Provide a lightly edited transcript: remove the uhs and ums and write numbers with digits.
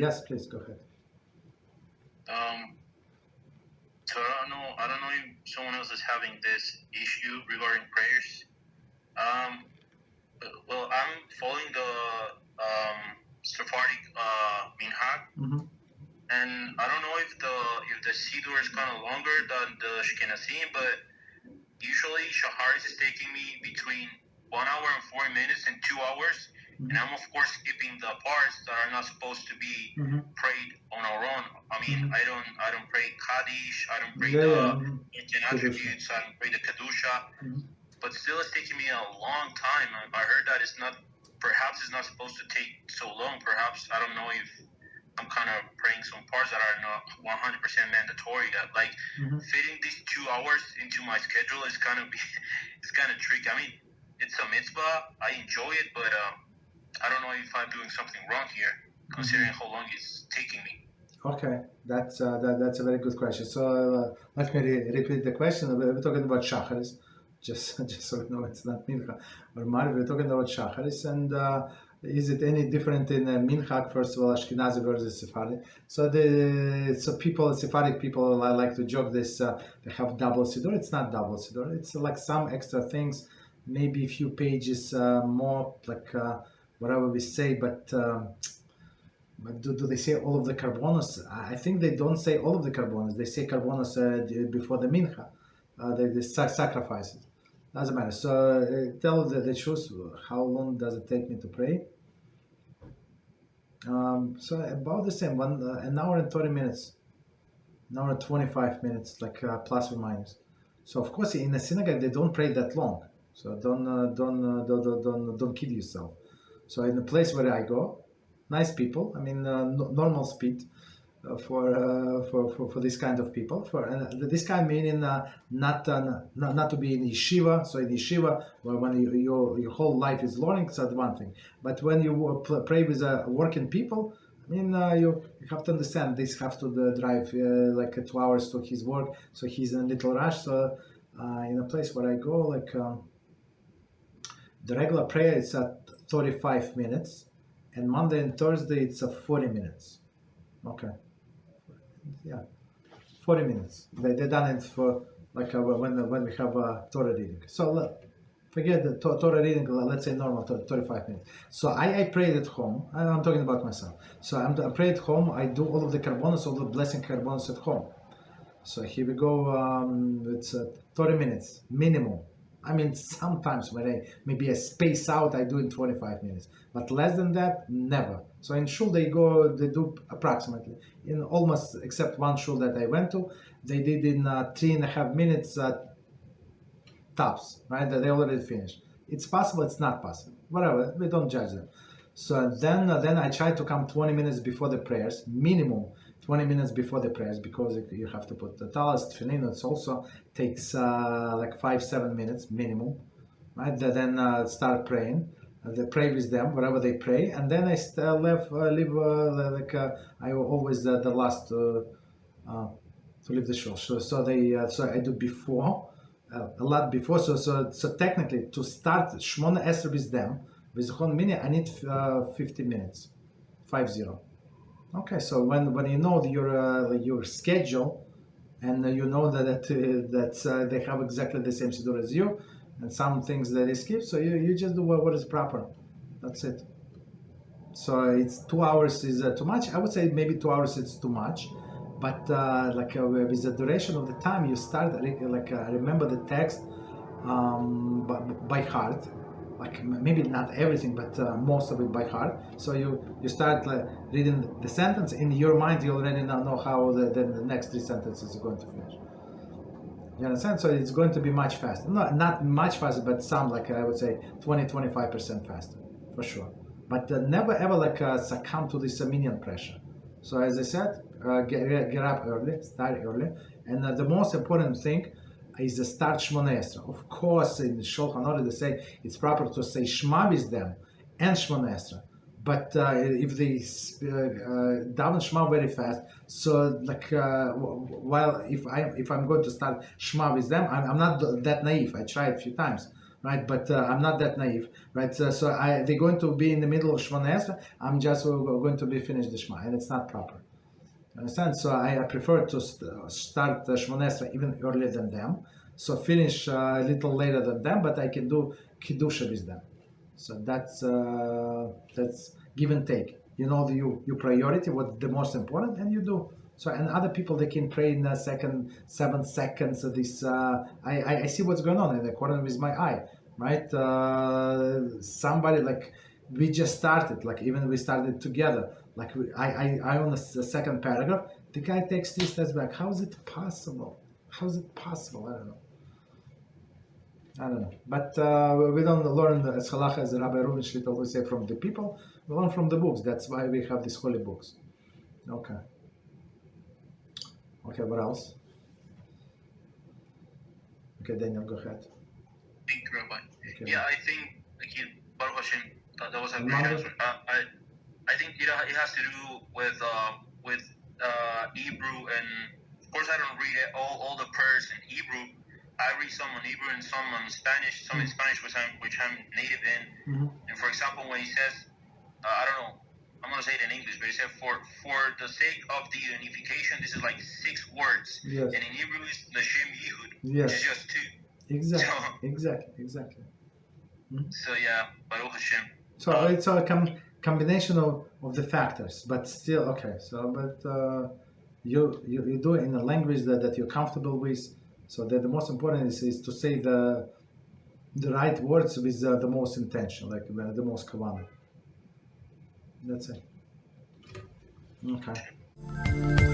Yes, please go ahead. So I don't know if someone else is having this issue regarding prayers. Well, I'm following the Sephardic minhag, and I don't know if the siddur is kind of longer than the Ashkenazim, but usually Shacharis is taking me between 1 hour and 40 minutes and 2 hours, and I'm of course skipping the parts that are not supposed to be prayed on our own. I mean, I don't pray Kaddish, I don't pray the ancient attributes, I don't pray the Kedusha, but still it's taking me a long time. I heard that perhaps it's not supposed to take so long. Perhaps, I don't know if I'm kind of praying some parts that are not 100% mandatory. That like fitting these 2 hours into my schedule is kind of tricky. I mean, it's a mitzvah. I enjoy it, but I don't know if I'm doing something wrong here, considering how long it's taking me. Okay, that's a very good question. So let me repeat the question. We're talking about Shacharis, just so you know it's not Mincha or Mariv. We're talking about Shacharis, and is it any different in Mincha? First of all, Ashkenazi versus Sephardi. So Sephardic people like to joke this. They have double siddur. It's not double siddur. It's like some extra things, maybe a few pages more, like whatever we say, but do they say all of the karbonos? I think they don't say all of the karbonos. They say karbonos before the mincha, the sacrifices. Doesn't matter. So tell the truth. How long does it take me to pray? So about the same, an hour and 30 minutes, an hour and 25 minutes, like plus or minus. So of course, in a synagogue they don't pray that long. So don't kid yourself. So in the place where I go, nice people. I mean, normal speed for this kind of people. This kind meaning not to be in yeshiva. So in yeshiva, when your whole life is learning, so that's one thing. But when you pray with working people, I mean, you have to understand this has to drive like 2 hours to his work, so he's in a little rush. So in a place where I go, like the regular prayer is at 35 minutes. And Monday and Thursday, it's 40 minutes. Okay. Yeah. 40 minutes. They done it for, like, when we have Torah reading. So, forget the Torah reading, let's say normal, 35 minutes. So, I prayed at home. I'm talking about myself. So, I pray at home. I do all of the karbonos, all the blessing karbonos at home. So, here we go. It's 30 minutes, minimum. I mean, sometimes when maybe I space out, I do in 25 minutes, but less than that, never. So in shul they do approximately, in almost except one shul that I went to, they did in 3.5 minutes tops, right? That they already finished. It's possible, it's not possible, whatever. We don't judge them. So then I try to come 20 minutes before the prayers, minimum 20 minutes before the prayers, because you have to put the talis, tefillin. It also takes like 5-7 minutes minimum, right? Then start praying. They pray with them, whatever they pray, and then I I always the last to leave the shul. So I do before a lot before. So technically to start Shmona Esrei with them with the whole minute, I need 50 minutes, 50. Okay, so when you know your schedule, and you know that they have exactly the same siddur as you, and some things that they skip, so you just do what is proper. That's it. So it's 2 hours is too much. I would say maybe 2 hours is too much, but with the duration of the time, you start remember the text by heart. Like maybe not everything, but most of it by heart. So you start reading the sentence in your mind. You already know how the next 3 sentences are going to finish. You understand? So it's going to be much faster. No, not much faster, but some, like I would say 20-25% faster for sure. But never ever succumb to this minion pressure. So as I said, get up early, start early, and the most important thing is the start Shmona Esrei. Of course, in the Shulchan Aruch they say it's proper to say Shema with them and Shmona Esrei. But if they daven Shema very fast, so while if I'm going to start Shema with them, I'm not that naive. I tried a few times. right? But I'm not that naive, right? They're going to be in the middle of Shemona Esrei. I'm just going to be finished the Shema, and it's not proper. Understand? So I prefer to start Shemona Esrei even earlier than them. So finish a little later than them, but I can do Kiddusha with them. So that's give and take. You know your priority, what's the most important, and you do. So and other people, they can pray in a second, 7 seconds. This I see what's going on, and according with my eye, right? Somebody like we just started, like even we started together. Like I on the second paragraph, the guy takes 3 steps back. How is it possible? How is it possible? I don't know. But we don't learn as halacha as Rabbi Reuven Shlita always say from the people. We learn from the books. That's why we have these holy books. Okay. Okay, what else? Okay, Daniel, go ahead. Thank you, Rabbi. Okay. Yeah, I think, Baruch Hashem, that was a great answer. I think it has to do with Hebrew, and of course I don't read all the prayers in Hebrew. I read some in Hebrew and some in Spanish, some in Spanish which I'm native in. And for example, when he says, I don't know, I'm going to say it in English, but he said, for the sake of the unification, this is like 6 words. Yes. And in Hebrew, it's the Shem Yehud, Yes. which is just 2. Exactly. So yeah, Baruch Hashem. So it's a combination of the factors, but still, okay. So, but you do it in a language that you're comfortable with. So that the most important is to say the right words with the most intention, like the most kavanah. That's it. Okay.